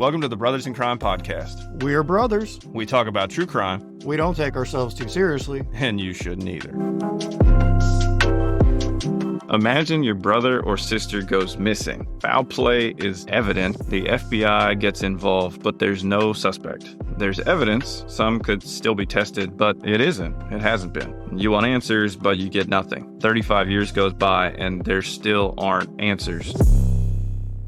Welcome to the Brothers in Crime podcast. We're brothers. We talk about true crime. We don't take ourselves too seriously. And you shouldn't either. Imagine your brother or sister goes missing. Foul play is evident. The FBI gets involved, but there's no suspect. There's evidence. Some could still be tested, but it isn't. It hasn't been. You want answers, but you get nothing. 35 years goes by, and there still aren't answers.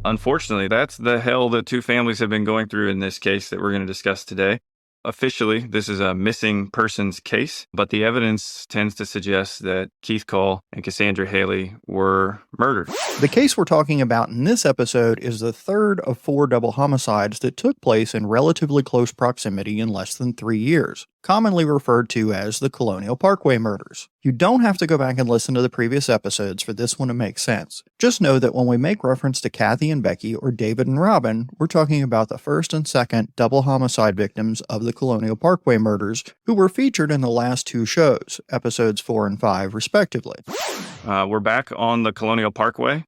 Unfortunately, that's the hell that two families have been going through in this case that we're going to discuss today. Officially, this is a missing persons case, but the evidence tends to suggest that Keith Cole and Cassandra Haley were murdered. The case we're talking about in this episode is the third of 4 double homicides that took place in relatively close proximity in less than 3 years, commonly referred to as the Colonial Parkway Murders. You don't have to go back and listen to the previous episodes for this one to make sense. Just know that when we make reference to Kathy and Becky or David and Robin, we're talking about the first and second double homicide victims of the Colonial Parkway Murders, who were featured in the last 2 shows, episodes 4 and 5 respectively. We're back on the Colonial Parkway.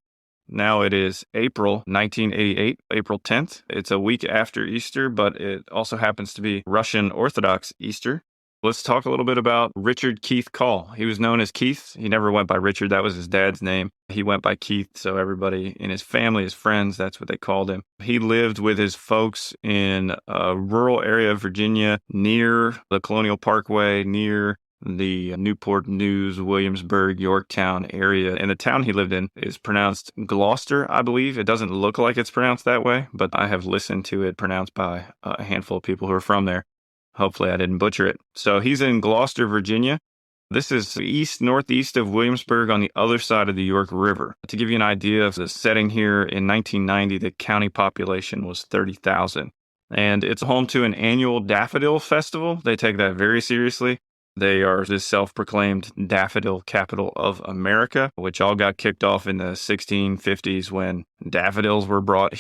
Now it is April 1988, April 10th. It's a week after Easter, but it also happens to be Russian Orthodox Easter. Let's talk a little bit about Richard Keith Call. He was known as Keith. He never went by Richard. That was his dad's name. He went by Keith, so everybody in his family, his friends, that's what they called him. He lived with his folks in a rural area of Virginia near the Colonial Parkway, near the Newport News, Williamsburg, Yorktown area. And the town he lived in is pronounced Gloucester, I believe. It doesn't look like it's pronounced that way, but I have listened to it pronounced by a handful of people who are from there. Hopefully I didn't butcher it. So he's in Gloucester, Virginia. This is northeast of Williamsburg on the other side of the York River. To give you an idea of the setting here, in 1990, the county population was 30,000. And it's home to an annual daffodil festival. They take that very seriously. They are the self-proclaimed daffodil capital of America, which all got kicked off in the 1650s when daffodils were brought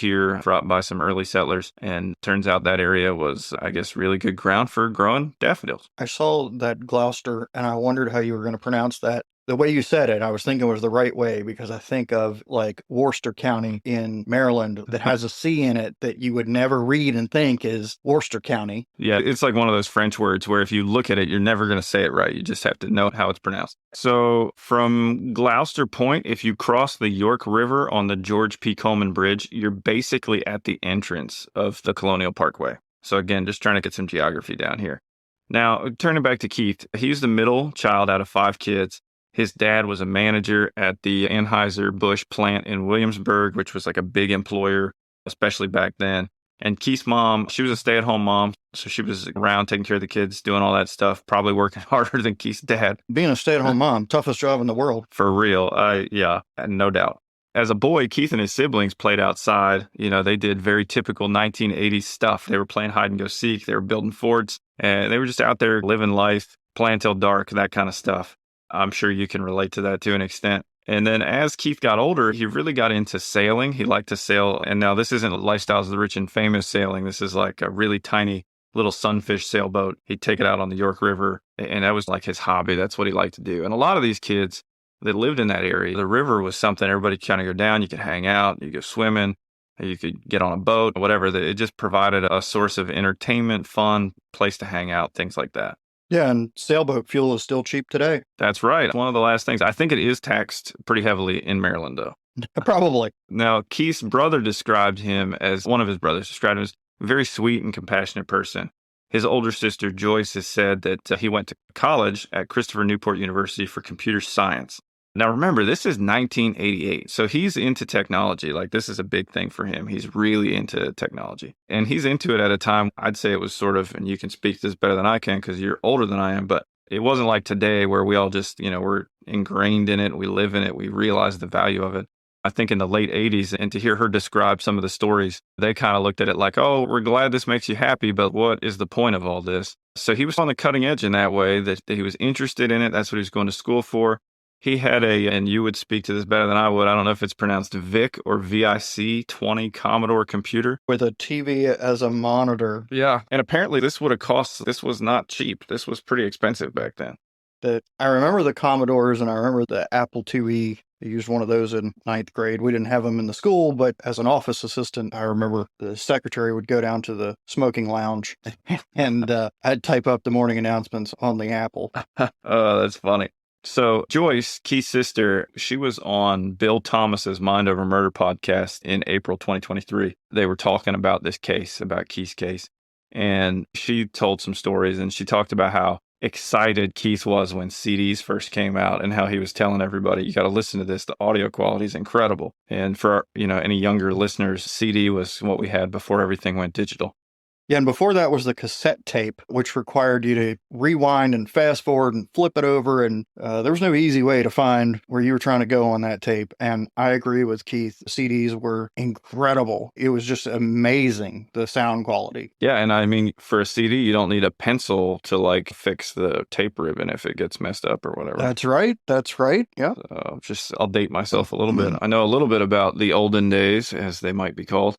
by some early settlers. And turns out that area was, I guess, really good ground for growing daffodils. I saw that Gloucester, and I wondered how you were going to pronounce that. The way you said it, I was thinking was the right way, because I think of like Worcester County in Maryland that has a C in it that you would never read and think is Worcester County. Yeah, it's like one of those French words where if you look at it, you're never going to say it right. You just have to know how it's pronounced. So from Gloucester Point, if you cross the York River on the George P. Coleman Bridge, you're basically at the entrance of the Colonial Parkway. So again, just trying to get some geography down here. Now, turning back to Keith, he's the middle child out of 5 kids. His dad was a manager at the Anheuser-Busch plant in Williamsburg, which was like a big employer, especially back then. And Keith's mom, she was a stay-at-home mom, so she was around taking care of the kids, doing all that stuff, probably working harder than Keith's dad. Being a stay-at-home mom, toughest job in the world. For real, yeah, no doubt. As a boy, Keith and his siblings played outside. You know, they did very typical 1980s stuff. They were playing hide-and-go-seek, they were building forts, and they were just out there living life, playing till dark, that kind of stuff. I'm sure you can relate to that to an extent. And then as Keith got older, he really got into sailing. He liked to sail. And now this isn't Lifestyles of the Rich and Famous sailing. This is like a really tiny little sunfish sailboat. He'd take it out on the York River. And that was like his hobby. That's what he liked to do. And a lot of these kids that lived in that area, the river was something everybody could kind of go down. You could hang out, you could go swimming, you could get on a boat, whatever. It just provided a source of entertainment, fun, place to hang out, things like that. Yeah, and sailboat fuel is still cheap today. That's right. One of the last things. I think it is taxed pretty heavily in Maryland, though. Probably. Now, Keith's brother described him as, one of his brothers described him as a very sweet and compassionate person. His older sister, Joyce, has said that he went to college at Christopher Newport University for computer science. Now, remember, this is 1988, so he's into technology. Like, this is a big thing for him. He's really into technology. And he's into it at a time, I'd say it was sort of, and you can speak to this better than I can because you're older than I am, but it wasn't like today where we all just, we're ingrained in it, we live in it, we realize the value of it. I think in the late 80s, and to hear her describe some of the stories, they kind of looked at it like, oh, we're glad this makes you happy, but what is the point of all this? So he was on the cutting edge in that way, that he was interested in it. That's what he was going to school for. He had and you would speak to this better than I would, I don't know if it's pronounced VIC or VIC-20 Commodore computer. With a TV as a monitor. Yeah, and apparently this was not cheap. This was pretty expensive back then. I remember the Commodores and I remember the Apple IIe I used one of those in ninth grade. We didn't have them in the school, but as an office assistant, I remember the secretary would go down to the smoking lounge and I'd type up the morning announcements on the Apple. Oh, that's funny. So Joyce, Keith's sister, she was on Bill Thomas's Mind Over Murder podcast in April 2023. They were talking about this case, about Keith's case. And she told some stories, and she talked about how excited Keith was when CDs first came out and how he was telling everybody, you got to listen to this. The audio quality is incredible. And for, any younger listeners, CD was what we had before everything went digital. Yeah, and before that was the cassette tape, which required you to rewind and fast forward and flip it over. And there was no easy way to find where you were trying to go on that tape. And I agree with Keith. CDs were incredible. It was just amazing, the sound quality. Yeah, and I mean, for a CD, you don't need a pencil to fix the tape ribbon if it gets messed up or whatever. That's right. Yeah. I'll date myself a little bit. I know a little bit about the olden days, as they might be called.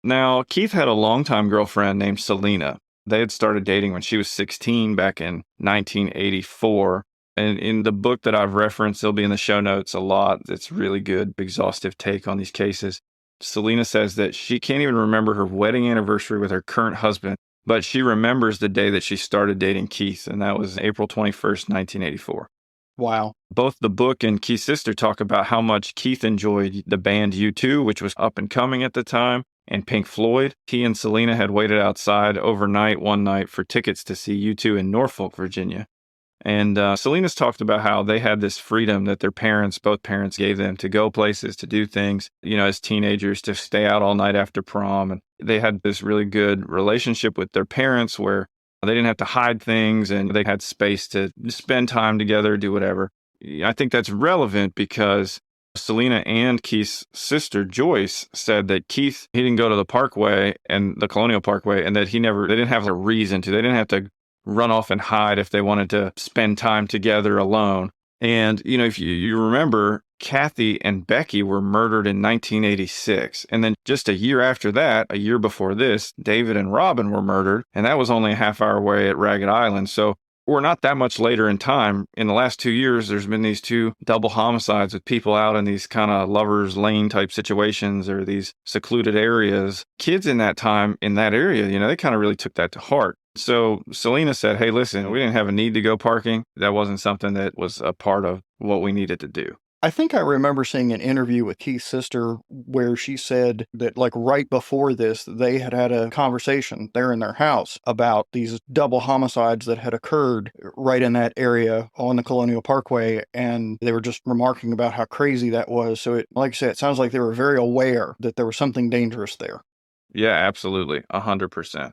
Now, Keith had a longtime girlfriend named Selena. They had started dating when she was 16 back in 1984. And in the book that I've referenced, it'll be in the show notes a lot. It's really good, exhaustive take on these cases. Selena says that she can't even remember her wedding anniversary with her current husband, but she remembers the day that she started dating Keith, and that was April 21st, 1984. Wow. Both the book and Keith's sister talk about how much Keith enjoyed the band U2, which was up and coming at the time, and Pink Floyd. He and Selena had waited outside overnight one night for tickets to see U2 in Norfolk, Virginia. And Selena's talked about how they had this freedom that both parents gave them to go places, to do things, as teenagers, to stay out all night after prom. And they had this really good relationship with their parents where they didn't have to hide things and they had space to spend time together, do whatever. I think that's relevant because Selena and Keith's sister, Joyce, said that Keith, he didn't go to the Parkway and the Colonial Parkway, and that they didn't have a reason to. They didn't have to run off and hide if they wanted to spend time together alone. And, if you remember, Kathy and Becky were murdered in 1986. And then just a year after that, a year before this, David and Robin were murdered. And that was only a half hour away at Ragged Island. So we're not that much later in time. In the last 2 years, there's been these 2 double homicides with people out in these kind of lover's lane type situations or these secluded areas. Kids in that time, in that area, they kind of really took that to heart. So Selena said, hey, listen, we didn't have a need to go parking. That wasn't something that was a part of what we needed to do. I think I remember seeing an interview with Keith's sister where she said that right before this, they had had a conversation there in their house about these double homicides that had occurred right in that area on the Colonial Parkway. And they were just remarking about how crazy that was. So like I said, it sounds like they were very aware that there was something dangerous there. Yeah, absolutely. 100%.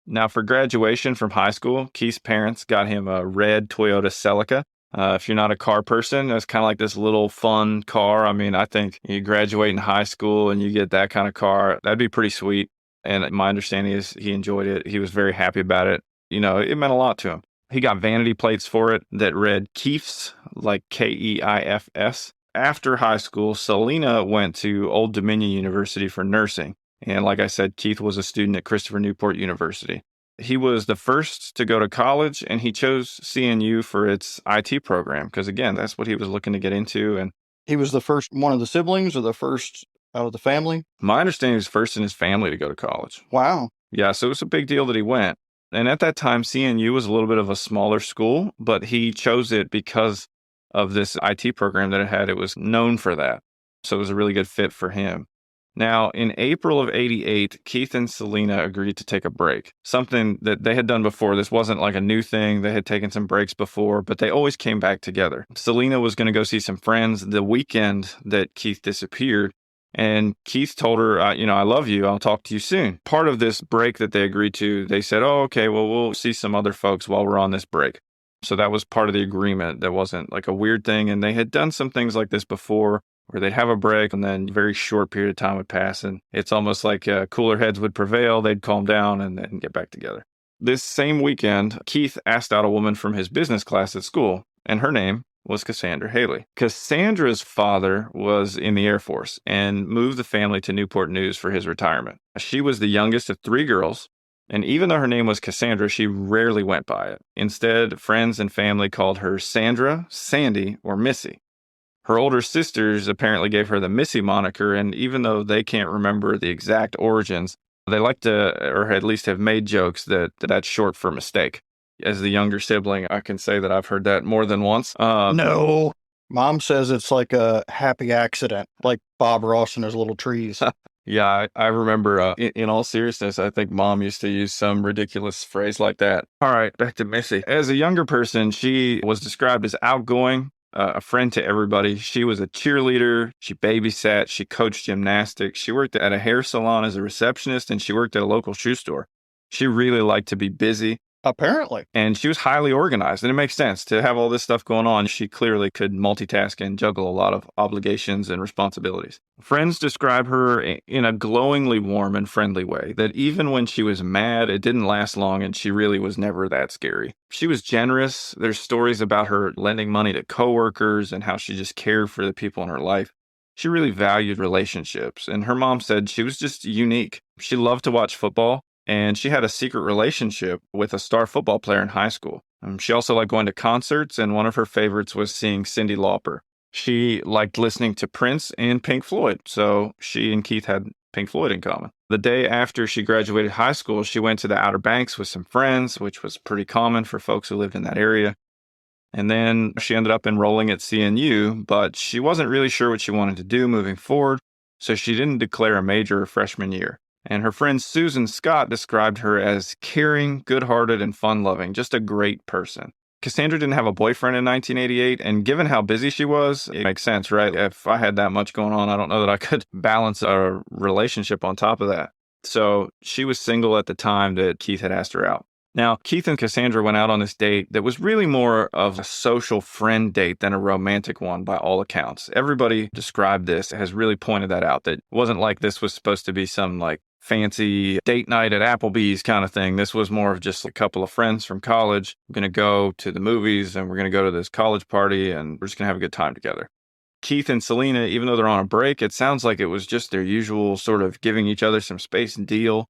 Now, for graduation from high school, Keith's parents got him a red Toyota Celica. If you're not a car person, that's kind of like this little fun car. I mean, I think you graduate in high school and you get that kind of car, that'd be pretty sweet. And my understanding is he enjoyed it. He was very happy about it. It meant a lot to him. He got vanity plates for it that read Keith's, like Keifs. After high school, Selena went to Old Dominion University for nursing. And like I said, Keith was a student at Christopher Newport University. He was the first to go to college, and he chose CNU for its IT program because, again, that's what he was looking to get into. And he was the first one of the siblings or the first out of the family? My understanding is first in his family to go to college. Wow. Yeah, so it was a big deal that he went. And at that time, CNU was a little bit of a smaller school, but he chose it because of this IT program that it had. It was known for that. So it was a really good fit for him. Now, in April of 88, Keith and Selena agreed to take a break, something that they had done before. This wasn't like a new thing. They had taken some breaks before, but they always came back together. Selena was going to go see some friends the weekend that Keith disappeared, and Keith told her, I love you. I'll talk to you soon. Part of this break that they agreed to, they said, oh, okay, well, we'll see some other folks while we're on this break. So that was part of the agreement. That wasn't like a weird thing, and they had done some things like this before, where they'd have a break and then a very short period of time would pass. And it's almost like cooler heads would prevail. They'd calm down and then get back together. This same weekend, Keith asked out a woman from his business class at school, and her name was Cassandra Haley. Cassandra's father was in the Air Force and moved the family to Newport News for his retirement. She was the youngest of 3 girls. And even though her name was Cassandra, she rarely went by it. Instead, friends and family called her Sandra, Sandy, or Missy. Her older sisters apparently gave her the Missy moniker, and even though they can't remember the exact origins, they like to, or at least have made jokes that's short for mistake. As the younger sibling, I can say that I've heard that more than once. No. Mom says it's like a happy accident, like Bob Ross and his little trees. Yeah, I remember, in all seriousness, I think Mom used to use some ridiculous phrase like that. All right, back to Missy. As a younger person, she was described as outgoing, a friend to everybody. She was a cheerleader. She babysat. She coached gymnastics. She worked at a hair salon as a receptionist, and she worked at a local shoe store. She really liked to be busy. Apparently. And she was highly organized, and it makes sense to have all this stuff going on. She clearly could multitask and juggle a lot of obligations and responsibilities. Friends describe her in a glowingly warm and friendly way, that even when she was mad, it didn't last long, and she really was never that scary. She was generous. There's stories about her lending money to coworkers and how she just cared for the people in her life. She really valued relationships, and her mom said she was just unique. She loved to watch football. And she had a secret relationship with a star football player in high school. She also liked going to concerts, and one of her favorites was seeing Cyndi Lauper. She liked listening to Prince and Pink Floyd, so she and Keith had Pink Floyd in common. The day after she graduated high school, she went to the Outer Banks with some friends, which was pretty common for folks who lived in that area. And then she ended up enrolling at CNU, but she wasn't really sure what she wanted to do moving forward, so she didn't declare a major her freshman year. And her friend Susan Scott described her as caring, good-hearted, and fun-loving, just a great person. Cassandra didn't have a boyfriend in 1988, and given how busy she was, it makes sense, right? If I had that much going on, I don't know that I could balance a relationship on top of that. So she was single at the time that Keith had asked her out. Now, Keith and Cassandra went out on this date that was really more of a social friend date than a romantic one by all accounts. Everybody described this, has really pointed that out, that it wasn't like this was supposed to be some like fancy date night at Applebee's kind of thing. This was more of just a couple of friends from college. We're going to go to the movies and we're going to go to this college party and we're just going to have a good time together. Keith and Selena, even though they're on a break, it sounds like it was just their usual sort of giving each other some space and deal.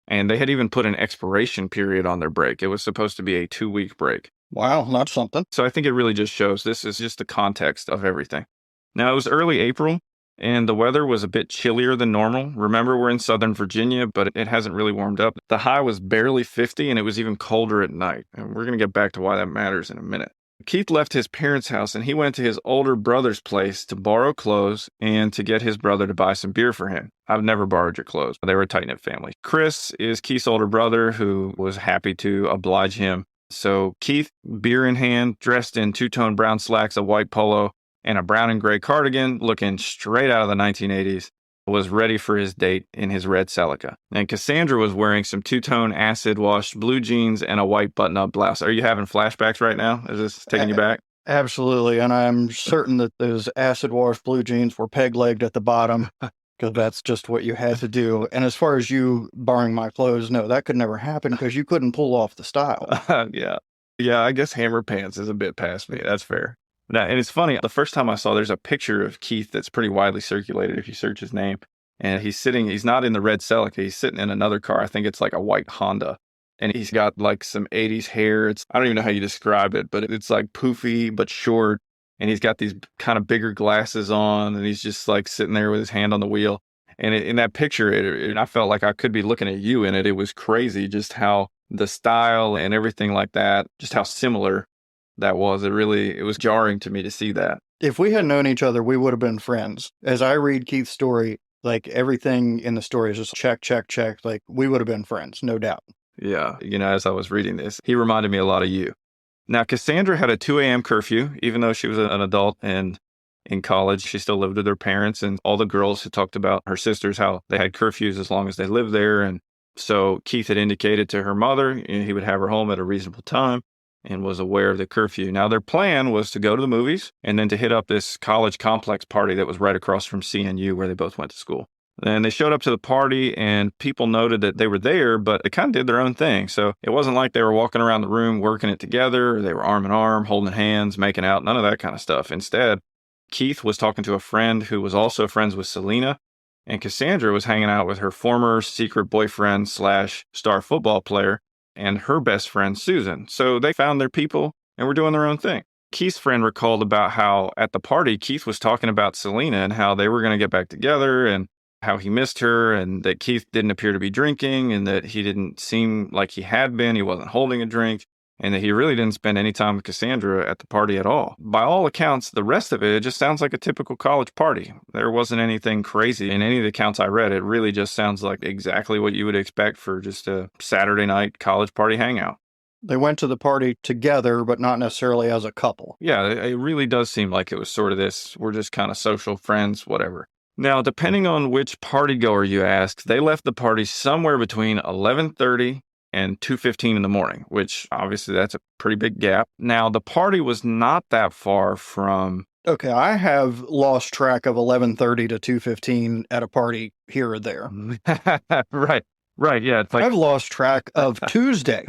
And they had even put an expiration period on their break. It was supposed to be a 2-week break. Wow, that's something. So I think it really just shows this is just the context of everything. Now, it was early April, and the weather was a bit chillier than normal. Remember, we're in Southern Virginia, but it hasn't really warmed up. The high was barely 50, and it was even colder at night. And we're going to get back to why that matters in a minute. Keith left his parents' house, and he went to his older brother's place to borrow clothes and to get his brother to buy some beer for him. I've never borrowed your clothes. They were a tight-knit family. Chris is Keith's older brother who was happy to oblige him. So Keith, beer in hand, dressed in two-tone brown slacks, a white polo, and a brown and gray cardigan, looking straight out of the 1980s, was ready for his date in his red Celica. And Cassandra was wearing some two-tone acid-washed blue jeans and a white button-up blouse. Are you having flashbacks right now? Is this taking you back? Absolutely, and I'm certain that those acid-washed blue jeans were peg-legged at the bottom, because that's just what you had to do. And as far as you borrowing my clothes, no, that could never happen because you couldn't pull off the style. Yeah. Yeah, I guess hammer pants is a bit past me. That's fair. Now, and it's funny, the first time I saw, there's a picture of Keith that's pretty widely circulated if you search his name. And he's not in the red Celica, he's sitting in another car. I think it's like a white Honda. And he's got like some 80s hair. I don't even know how you describe it, but it's like poofy but short. And he's got these kind of bigger glasses on, and he's just like sitting there with his hand on the wheel. And in that picture, I felt like I could be looking at you in it. It was crazy just how the style and everything like that, just how similar that was. It was jarring to me to see that. If we had known each other, we would have been friends. As I read Keith's story, like everything in the story is just check, check, check. Like we would have been friends, no doubt. Yeah. As I was reading this, he reminded me a lot of you. Now, Cassandra had a 2 a.m. curfew, even though she was an adult and in college. She still lived with her parents, and all the girls who talked about her sisters, how they had curfews as long as they lived there. And so Keith had indicated to her mother he would have her home at a reasonable time and was aware of the curfew. Now, their plan was to go to the movies and then to hit up this college complex party that was right across from CNU where they both went to school. And they showed up to the party, and people noted that they were there, but they kind of did their own thing. So it wasn't like they were walking around the room working it together, or they were arm in arm, holding hands, making out, none of that kind of stuff. Instead, Keith was talking to a friend who was also friends with Selena, and Cassandra was hanging out with her former secret boyfriend / star football player and her best friend, Susan. So they found their people and were doing their own thing. Keith's friend recalled about how at the party, Keith was talking about Selena and how they were going to get back together and how he missed her and that Keith didn't appear to be drinking and that he didn't seem like he had been. He wasn't holding a drink and that he really didn't spend any time with Cassandra at the party at all. By all accounts, the rest of it just sounds like a typical college party. There wasn't anything crazy in any of the accounts I read. It really just sounds like exactly what you would expect for just a Saturday night college party hangout. They went to the party together, but not necessarily as a couple. Yeah, it really does seem like it was sort of this, we're just kind of social friends, whatever. Now, depending on which partygoer you ask, they left the party somewhere between 11:30 and 2:15 in the morning, which obviously that's a pretty big gap. Now, the party was not that far from... Okay, I have lost track of 11:30 to 2:15 at a party here or there. Right, yeah. It's like... I've lost track of Tuesday.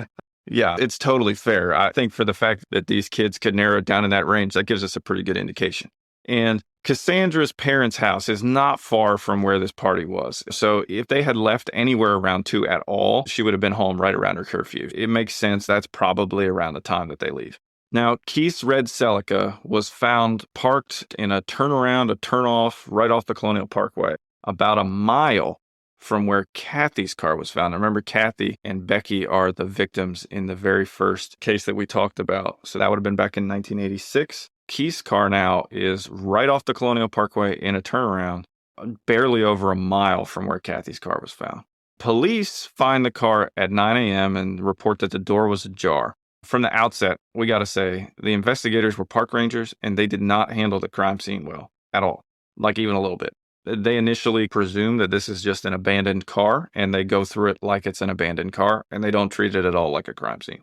Yeah, it's totally fair. I think for the fact that these kids could narrow it down in that range, that gives us a pretty good indication. And Cassandra's parents' house is not far from where this party was. So if they had left anywhere around 2 at all, she would have been home right around her curfew. It makes sense. That's probably around the time that they leave. Now, Keith's red Celica was found parked in a turnaround, a turnoff right off the Colonial Parkway, about a mile from where Kathy's car was found. Now, remember, Kathy and Becky are the victims in the very first case that we talked about. So that would have been back in 1986. Keith's car now is right off the Colonial Parkway in a turnaround, barely over a mile from where Kathy's car was found. Police find the car at 9 a.m. and report that the door was ajar. From the outset, we got to say, the investigators were park rangers and they did not handle the crime scene well at all, like even a little bit. They initially presume that this is just an abandoned car and they go through it like it's an abandoned car and they don't treat it at all like a crime scene.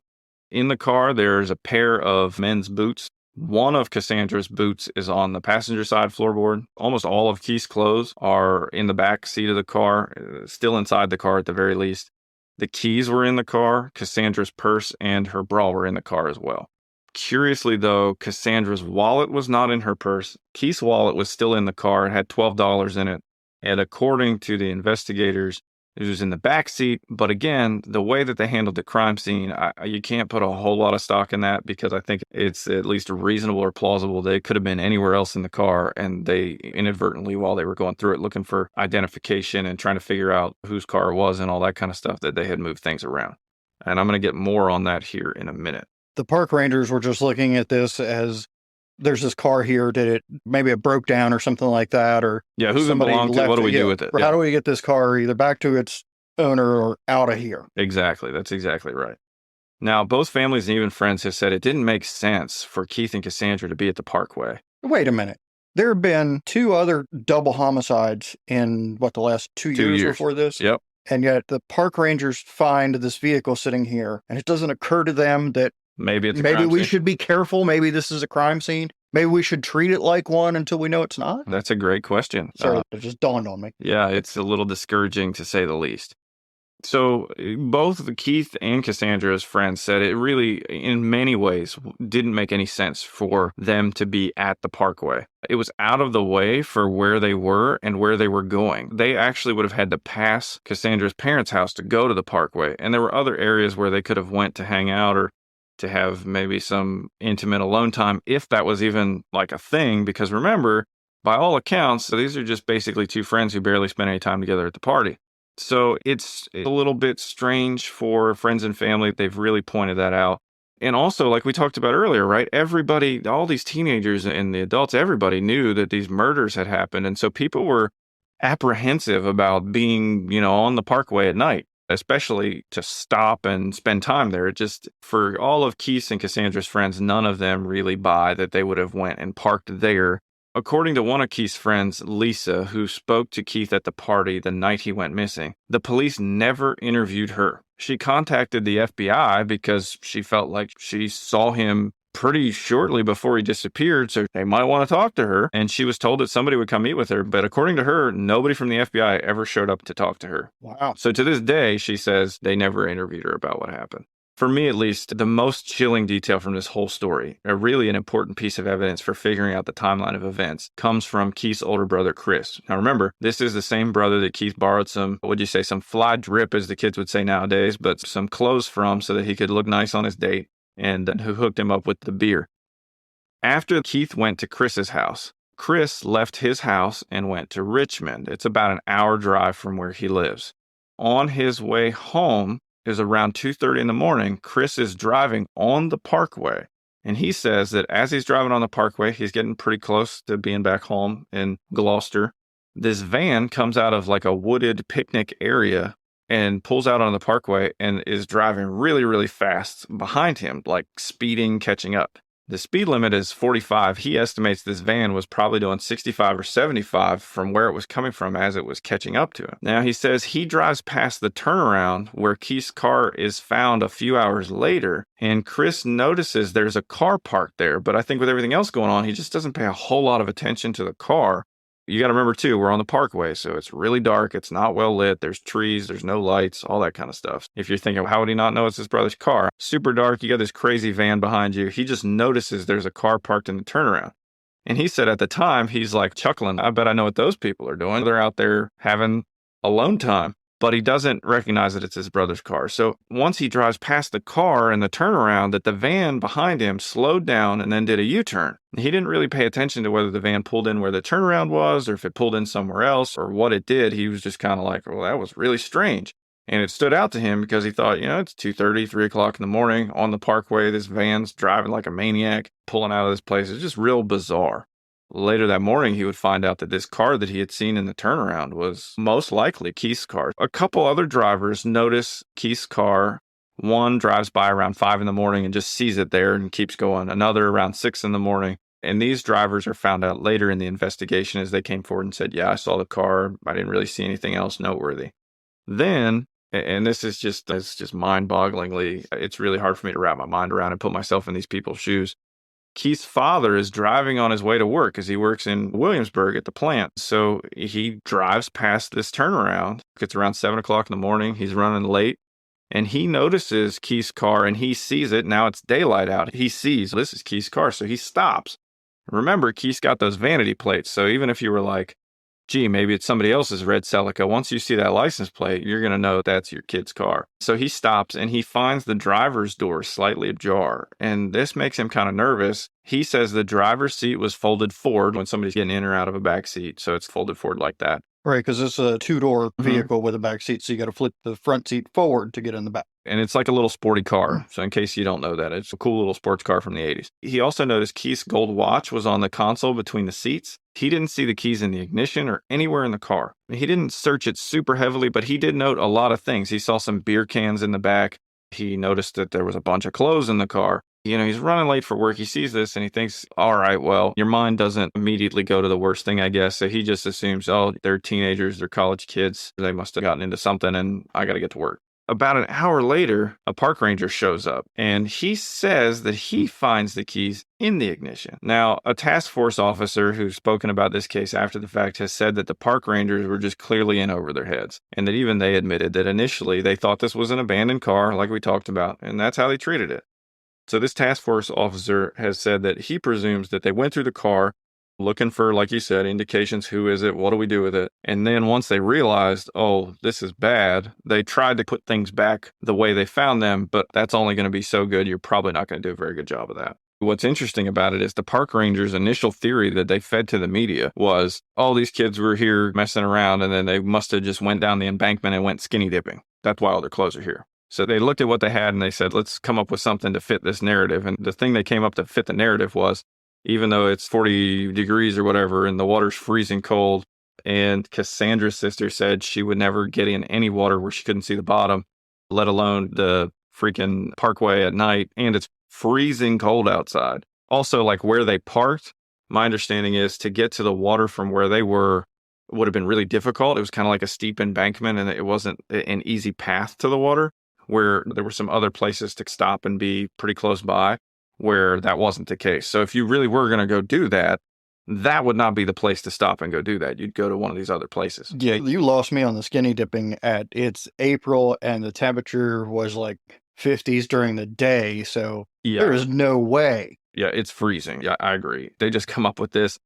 In the car, there's a pair of men's boots. One of Cassandra's boots is on the passenger side floorboard. Almost all of Keith's clothes are in the back seat of the car, still inside the car at the very least. The keys were in the car. Cassandra's purse and her bra were in the car as well. Curiously, though, Cassandra's wallet was not in her purse. Keith's wallet was still in the car. It had $12 in it. And according to the investigators, it was in the back seat. But again, the way that they handled the crime scene, you can't put a whole lot of stock in that because I think it's at least reasonable or plausible they could have been anywhere else in the car. And they inadvertently, while they were going through it, looking for identification and trying to figure out whose car it was and all that kind of stuff, that they had moved things around. And I'm going to get more on that here in a minute. The park rangers were just looking at this as there's this car here. Maybe it broke down or something like that? Or yeah, who's it belong to? What do we do with it? How do we get this car either back to its owner or out of here? Exactly. That's exactly right. Now, both families and even friends have said it didn't make sense for Keith and Cassandra to be at the Parkway. Wait a minute. There have been 2 other double homicides in, the last 2 years before this? Yep. And yet the park rangers find this vehicle sitting here, and it doesn't occur to them that maybe we should be careful. Maybe this is a crime scene. Maybe we should treat it like one until we know it's not. That's a great question. Sorry, it just dawned on me. Yeah, it's a little discouraging to say the least. So both Keith and Cassandra's friends said it really, in many ways, didn't make any sense for them to be at the Parkway. It was out of the way for where they were and where they were going. They actually would have had to pass Cassandra's parents' house to go to the Parkway. And there were other areas where they could have went to hang out or to have maybe some intimate alone time, if that was even like a thing. Because remember, by all accounts, these are just basically 2 friends who barely spent any time together at the party. So it's a little bit strange for friends and family. They've really pointed that out. And also, like we talked about earlier, right? Everybody, all these teenagers and the adults, everybody knew that these murders had happened. And so people were apprehensive about being, on the Parkway at night, especially to stop and spend time there. It just, for all of Keith's and Cassandra's friends, none of them really buy that they would have went and parked there. According to one of Keith's friends, Lisa, who spoke to Keith at the party the night he went missing, the police never interviewed her. She contacted the FBI because she felt like she saw him pretty shortly before he disappeared, so they might want to talk to her. And she was told that somebody would come meet with her. But according to her, nobody from the FBI ever showed up to talk to her. Wow. So to this day, she says they never interviewed her about what happened. For me, at least, the most chilling detail from this whole story, really an important piece of evidence for figuring out the timeline of events, comes from Keith's older brother, Chris. Now, remember, this is the same brother that Keith borrowed some fly drip, as the kids would say nowadays, but some clothes from so that he could look nice on his date, and who hooked him up with the beer. After Keith went to Chris's house, Chris left his house and went to Richmond. It's about an hour drive from where he lives. On his way home, is around 2:30 in the morning, Chris is driving on the parkway. And he says that as he's driving on the parkway, he's getting pretty close to being back home in Gloucester. This van comes out of like a wooded picnic area and pulls out on the parkway and is driving really, really fast behind him, like speeding, catching up. The speed limit is 45. He estimates this van was probably doing 65 or 75 from where it was coming from as it was catching up to him. Now, he says he drives past the turnaround where Keith's car is found a few hours later, and Chris notices there's a car parked there. But I think with everything else going on, he just doesn't pay a whole lot of attention to the car. You got to remember, too, we're on the parkway, so it's really dark. It's not well lit. There's trees. There's no lights, all that kind of stuff. If you're thinking, how would he not know it's his brother's car? Super dark. You got this crazy van behind you. He just notices there's a car parked in the turnaround. And he said at the time, he's like chuckling, I bet I know what those people are doing. They're out there having alone time. But he doesn't recognize that it's his brother's car. So once he drives past the car and the turnaround, that the van behind him slowed down and then did a U-turn. He didn't really pay attention to whether the van pulled in where the turnaround was or if it pulled in somewhere else or what it did. He was just kind of like, well, that was really strange. And it stood out to him because he thought, it's 2:30, 3 o'clock in the morning on the parkway. This van's driving like a maniac, pulling out of this place. It's just real bizarre. Later that morning, he would find out that this car that he had seen in the turnaround was most likely Keith's car. A couple other drivers notice Keith's car. One drives by around 5 in the morning and just sees it there and keeps going. Another around 6 in the morning. And these drivers are found out later in the investigation as they came forward and said, yeah, I saw the car. I didn't really see anything else noteworthy. Then, and this is just mind-bogglingly, it's really hard for me to wrap my mind around and put myself in these people's shoes. Keith's father is driving on his way to work as he works in Williamsburg at the plant. So he drives past this turnaround. It's around 7 o'clock in the morning. He's running late. And he notices Keith's car and he sees it. Now it's daylight out. He sees this is Keith's car. So he stops. Remember, Keith's got those vanity plates. So even if you were like, gee, maybe it's somebody else's red Celica, once you see that license plate, you're going to know that's your kid's car. So he stops and he finds the driver's door slightly ajar. And this makes him kind of nervous. He says the driver's seat was folded forward when somebody's getting in or out of a back seat. So it's folded forward like that. Right, because it's a two-door vehicle with a back seat, so you got to flip the front seat forward to get in the back. And it's like a little sporty car. So in case you don't know that, it's a cool little sports car from the 80s. He also noticed Keith's gold watch was on the console between the seats. He didn't see the keys in the ignition or anywhere in the car. He didn't search it super heavily, but he did note a lot of things. He saw some beer cans in the back. He noticed that there was a bunch of clothes in the car. He's running late for work. He sees this and he thinks, all right, well, your mind doesn't immediately go to the worst thing, I guess. So he just assumes, oh, they're teenagers, they're college kids. They must have gotten into something and I got to get to work. About an hour later, a park ranger shows up and he says that he finds the keys in the ignition. Now, a task force officer who's spoken about this case after the fact has said that the park rangers were just clearly in over their heads and that even they admitted that initially they thought this was an abandoned car like we talked about, and that's how they treated it. So this task force officer has said that he presumes that they went through the car looking for, like you said, indications. Who is it? What do we do with it? And then once they realized, oh, this is bad, they tried to put things back the way they found them, but that's only going to be so good. You're probably not going to do a very good job of that. What's interesting about it is the park rangers' initial theory that they fed to the media was, oh, these kids were here messing around and then they must have just went down the embankment and went skinny dipping. That's why all their clothes are here. So they looked at what they had and they said, let's come up with something to fit this narrative. And the thing they came up to fit the narrative was, even though it's 40 degrees or whatever and the water's freezing cold, and Cassandra's sister said she would never get in any water where she couldn't see the bottom, let alone the freaking parkway at night, and it's freezing cold outside. Also, like where they parked, my understanding is to get to the water from where they were would have been really difficult. It was kind of like a steep embankment and it wasn't an easy path to the water, where there were some other places to stop and be pretty close by where that wasn't the case. So if you really were going to go do that, that would not be the place to stop and go do that. You'd go to one of these other places. Yeah, you lost me on the skinny dipping. It's April and the temperature was like 50s during the day. So there is no way. Yeah, it's freezing. Yeah, I agree. They just come up with this.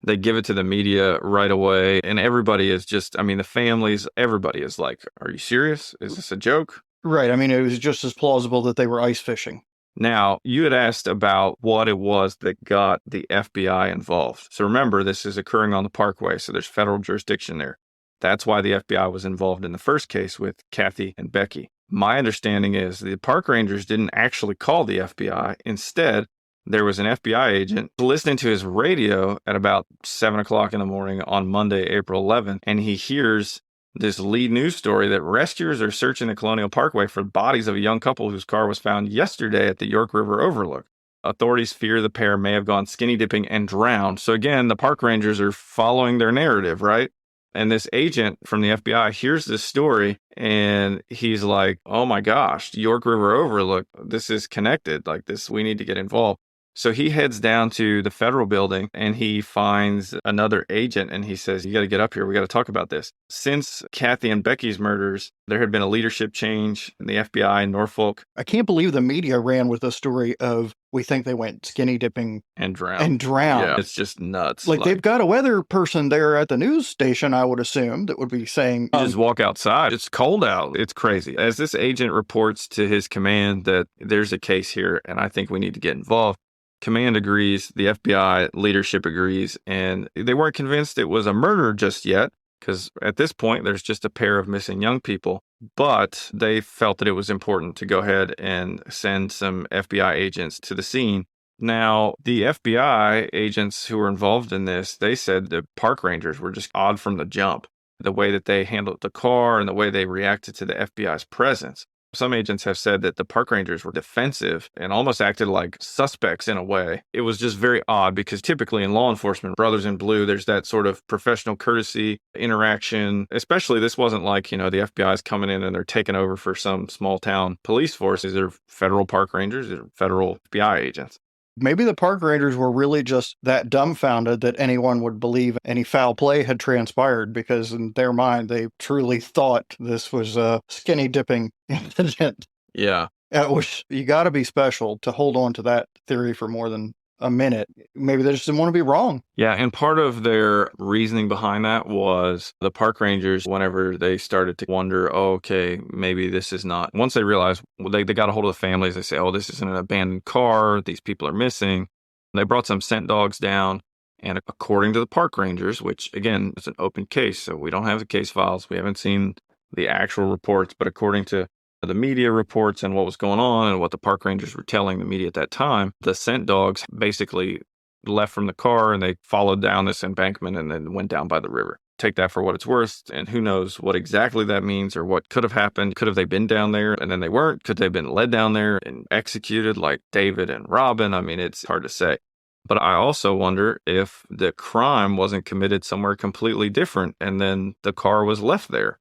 They give it to the media right away. And everybody is just, the families, everybody is like, are you serious? Is this a joke? Right. It was just as plausible that they were ice fishing. Now, you had asked about what it was that got the FBI involved. So remember, this is occurring on the Parkway, so there's federal jurisdiction there. That's why the FBI was involved in the first case with Kathy and Becky. My understanding is the park rangers didn't actually call the FBI. Instead, there was an FBI agent listening to his radio at about 7 o'clock in the morning on Monday, April 11th, and he hears this lead news story that rescuers are searching the Colonial Parkway for bodies of a young couple whose car was found yesterday at the York River Overlook. Authorities fear the pair may have gone skinny dipping and drowned. So again, the park rangers are following their narrative, right? And this agent from the FBI hears this story and he's like, oh my gosh, York River Overlook, this is connected. Like this, we need to get involved. So he heads down to the federal building and he finds another agent and he says, you got to get up here. We got to talk about this. Since Kathy and Becky's murders, there had been a leadership change in the FBI in Norfolk. I can't believe the media ran with the story of we think they went skinny dipping and drowned. Yeah, it's just nuts. Like they've got a weather person there at the news station, I would assume, that would be saying... You just walk outside. It's cold out. It's crazy. As this agent reports to his command that there's a case here and I think we need to get involved, command agrees, the FBI leadership agrees, and they weren't convinced it was a murder just yet, because at this point, there's just a pair of missing young people. But they felt that it was important to go ahead and send some FBI agents to the scene. Now, the FBI agents who were involved in this, they said the park rangers were just odd from the jump. The way that they handled the car and the way they reacted to the FBI's presence. Some agents have said that the park rangers were defensive and almost acted like suspects in a way. It was just very odd because typically in law enforcement, Brothers in Blue, there's that sort of professional courtesy interaction. Especially this wasn't like, the FBI is coming in and they're taking over for some small town police force. These are federal park rangers, they're federal FBI agents. Maybe the park rangers were really just that dumbfounded that anyone would believe any foul play had transpired because in their mind, they truly thought this was a skinny dipping incident. Yeah. You got to be special to hold on to that theory for more than a minute. Maybe they just didn't want to be wrong. Yeah, and part of their reasoning behind that was the park rangers, whenever they started to wonder, okay, maybe this is not, once they realized, they got a hold of the families, they say, oh, this isn't an abandoned car, these people are missing. They brought some scent dogs down, and according to the park rangers, which again, is an open case, so we don't have the case files, we haven't seen the actual reports, but according to the media reports and what was going on and what the park rangers were telling the media at that time, the scent dogs basically left from the car and they followed down this embankment and then went down by the river. Take that for what it's worth. And who knows what exactly that means or what could have happened. Could have they been down there and then they weren't? Could they have been led down there and executed like David and Robin? I mean, it's hard to say. But I also wonder if the crime wasn't committed somewhere completely different and then the car was left there.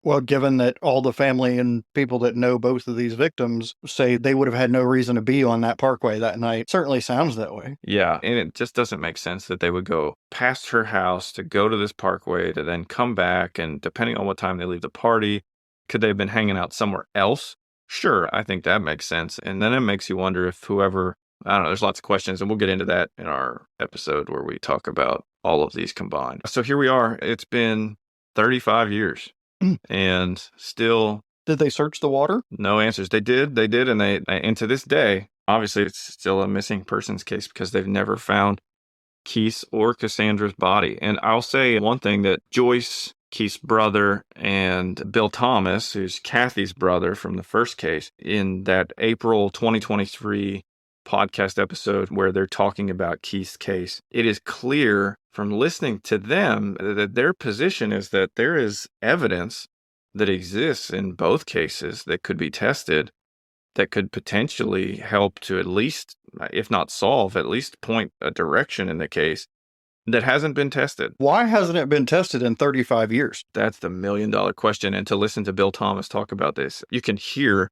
Well, given that all the family and people that know both of these victims say they would have had no reason to be on that parkway that night, certainly sounds that way. Yeah, and it just doesn't make sense that they would go past her house to go to this parkway to then come back, and depending on what time they leave the party, could they have been hanging out somewhere else? Sure, I think that makes sense. And then it makes you wonder if whoever, I don't know, there's lots of questions, and we'll get into that in our episode where we talk about all of these combined. So here we are. It's been 35 years. And still... Did they search the water? No answers. They did, and to this day, obviously it's still a missing persons case because they've never found Keith's or Cassandra's body. And I'll say one thing, that Joyce, Keith's brother, and Bill Thomas, who's Kathy's brother from the first case, in that April 2023 podcast episode where they're talking about Keith's case, it is clear from listening to them that their position is that there is evidence that exists in both cases that could be tested that could potentially help to at least, if not solve, at least point a direction in the case that hasn't been tested. Why hasn't it been tested in 35 years? That's the million-dollar question. And to listen to Bill Thomas talk about this, you can hear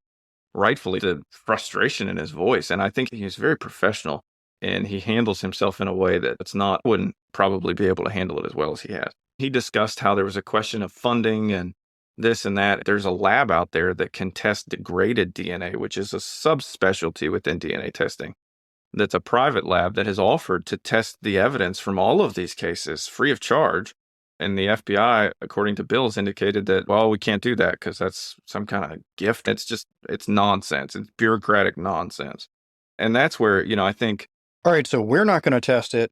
rightfully the frustration in his voice. And I think he's very professional and he handles himself in a way that wouldn't probably be able to handle it as well as he has. He discussed how there was a question of funding and this and that. There's a lab out there that can test degraded DNA, which is a subspecialty within DNA testing. That's a private lab that has offered to test the evidence from all of these cases free of charge. And the FBI, according to Bill, has indicated that, well, we can't do that because that's some kind of gift. It's nonsense. It's bureaucratic nonsense. And that's where, I think. All right, so we're not going to test it,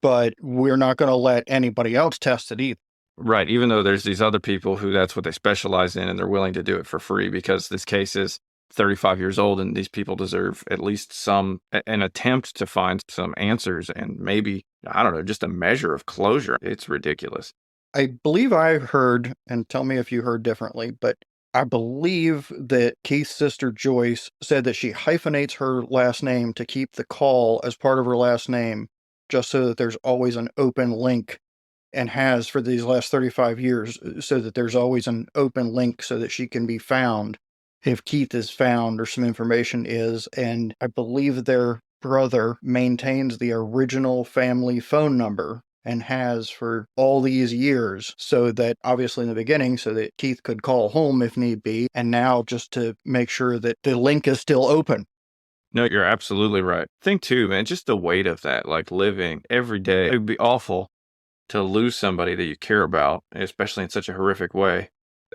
but we're not going to let anybody else test it either. Right. Even though there's these other people who that's what they specialize in and they're willing to do it for free because this case is 35 years old and these people deserve at least an attempt to find some answers and maybe, I don't know, just a measure of closure. It's ridiculous. I believe I heard, and tell me if you heard differently, but I believe that Keith's sister Joyce said that she hyphenates her last name to keep the call as part of her last name, just so that there's always an open link, and has for these last 35 years, so that there's always an open link so that she can be found if Keith is found or some information is. And I believe their brother maintains the original family phone number and has for all these years, so that obviously in the beginning, so that Keith could call home if need be, and now just to make sure that the link is still open. No, you're absolutely right. Think too, man, just the weight of that, like living every day. It would be awful to lose somebody that you care about, especially in such a horrific way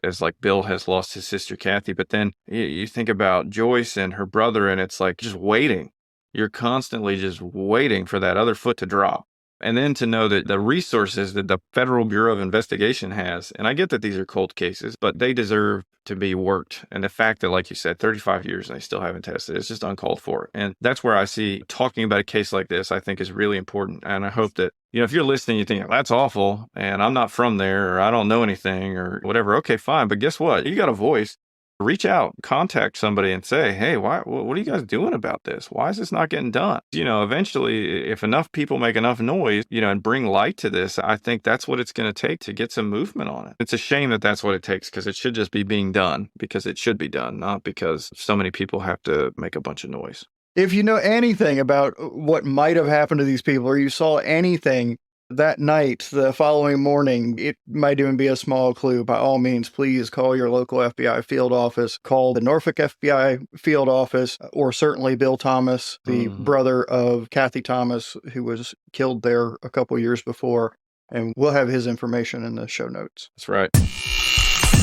as like Bill has lost his sister Kathy. But then you think about Joyce and her brother, and it's like just waiting. You're constantly just waiting for that other foot to drop. And then to know that the resources that the Federal Bureau of Investigation has, and I get that these are cold cases, but they deserve to be worked. And the fact that, like you said, 35 years and they still haven't tested, it's just uncalled for. And that's where I see talking about a case like this, I think is really important. And I hope that, if you're listening, you think, that's awful, and I'm not from there, or I don't know anything, or whatever. Okay, fine. But guess what? You got a voice. Reach out, contact somebody and say, hey, what are you guys doing about this? Why is this not getting done? Eventually, if enough people make enough noise, and bring light to this, I think that's what it's going to take to get some movement on it. It's a shame that that's what it takes, because it should just be being done because it should be done, not because so many people have to make a bunch of noise. If you know anything about what might have happened to these people, or you saw anything that night, the following morning, it might even be a small clue. By all means, please call your local FBI field office, call the Norfolk FBI field office, or certainly Bill Thomas, the brother of Kathy Thomas, who was killed there a couple years before. And we'll have his information in the show notes. That's right.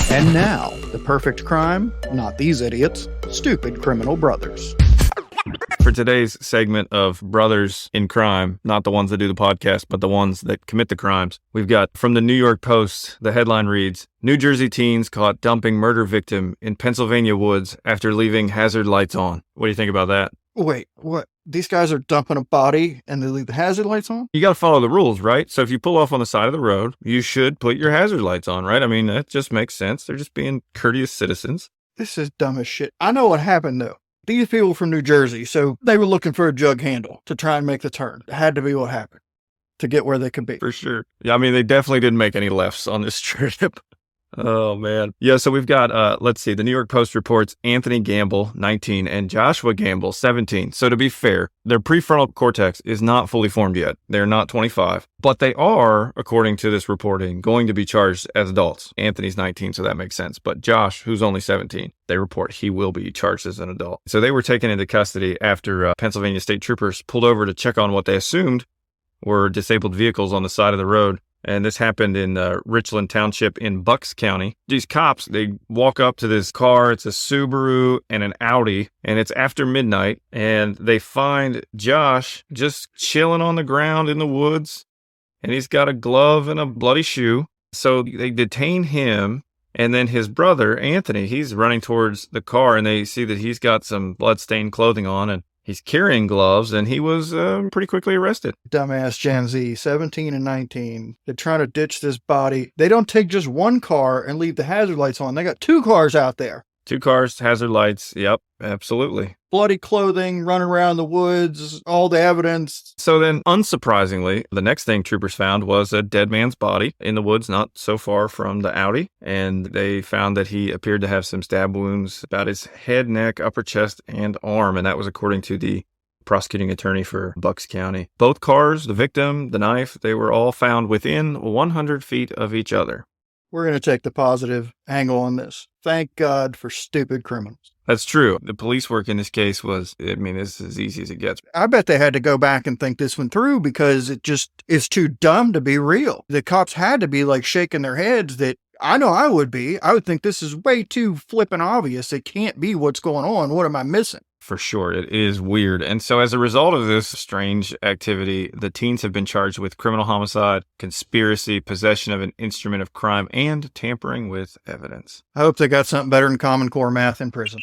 And now, the perfect crime, not these idiots, stupid criminal brothers. For today's segment of Brothers in Crime, not the ones that do the podcast, but the ones that commit the crimes, we've got from the New York Post, the headline reads, New Jersey teens caught dumping murder victim in Pennsylvania woods after leaving hazard lights on. What do you think about that? Wait, what? These guys are dumping a body and they leave the hazard lights on? You got to follow the rules, right? So if you pull off on the side of the road, you should put your hazard lights on, right? I mean, that just makes sense. They're just being courteous citizens. This is dumb as shit. I know what happened, though. These people from New Jersey, so they were looking for a jug handle to try and make the turn. It had to be what happened to get where they could be. For sure. Yeah, I mean, they definitely didn't make any lefts on this trip. Oh, man. Yeah, so we've got, let's see, the New York Post reports Anthony Gamble, 19, and Joshua Gamble, 17. So to be fair, their prefrontal cortex is not fully formed yet. They're not 25, but they are, according to this reporting, going to be charged as adults. Anthony's 19, so that makes sense. But Josh, who's only 17, they report he will be charged as an adult. So they were taken into custody after Pennsylvania state troopers pulled over to check on what they assumed were disabled vehicles on the side of the road. And this happened in Richland Township in Bucks County. These cops, they walk up to this car. It's a Subaru and an Audi, and it's after midnight. And they find Josh just chilling on the ground in the woods, and he's got a glove and a bloody shoe. So they detain him, and then his brother, Anthony, he's running towards the car, and they see that he's got some blood-stained clothing on, and he's carrying gloves, and he was pretty quickly arrested. Dumbass Gen Z, 17 and 19. They're trying to ditch this body. They don't take just one car and leave the hazard lights on. They got two cars out there. Two cars, hazard lights. Yep, absolutely. Bloody clothing, running around the woods, all the evidence. So then, unsurprisingly, the next thing troopers found was a dead man's body in the woods not so far from the Audi. And they found that he appeared to have some stab wounds about his head, neck, upper chest, and arm. And that was according to the prosecuting attorney for Bucks County. Both cars, the victim, the knife, they were all found within 100 feet of each other. We're going to take the positive angle on this. Thank God for stupid criminals. That's true. The police work in this case was, it's as easy as it gets. I bet they had to go back and think this one through because it just is too dumb to be real. The cops had to be like shaking their heads that I know I would be. I would think this is way too flippin' obvious. It can't be what's going on. What am I missing? for sure. It is weird. And so as a result of this strange activity, the teens have been charged with criminal homicide, conspiracy, possession of an instrument of crime, and tampering with evidence. I hope they got something better than Common Core math in prison.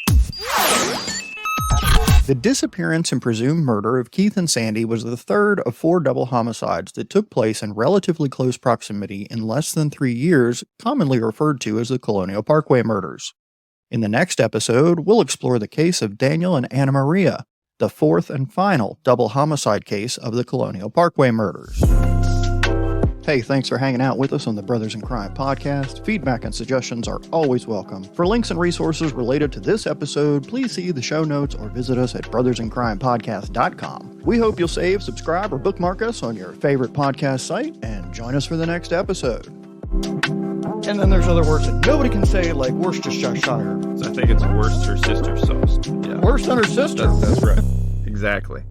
The disappearance and presumed murder of Keith and Sandy was the third of 4 double homicides that took place in relatively close proximity in less than 3 years, commonly referred to as the Colonial Parkway Murders. In the next episode, we'll explore the case of Daniel and Anna Maria, the 4th and final double homicide case of the Colonial Parkway Murders. Hey, thanks for hanging out with us on the Brothers in Crime podcast. Feedback and suggestions are always welcome. For links and resources related to this episode, please see the show notes or visit us at brothersincrimepodcast.com. We hope you'll save, subscribe, or bookmark us on your favorite podcast site and join us for the next episode. And then there's other words that nobody can say, like Worcestershire. So I think it's Worcestershire sauce. Yeah. Worse than her sister. That's right. Exactly.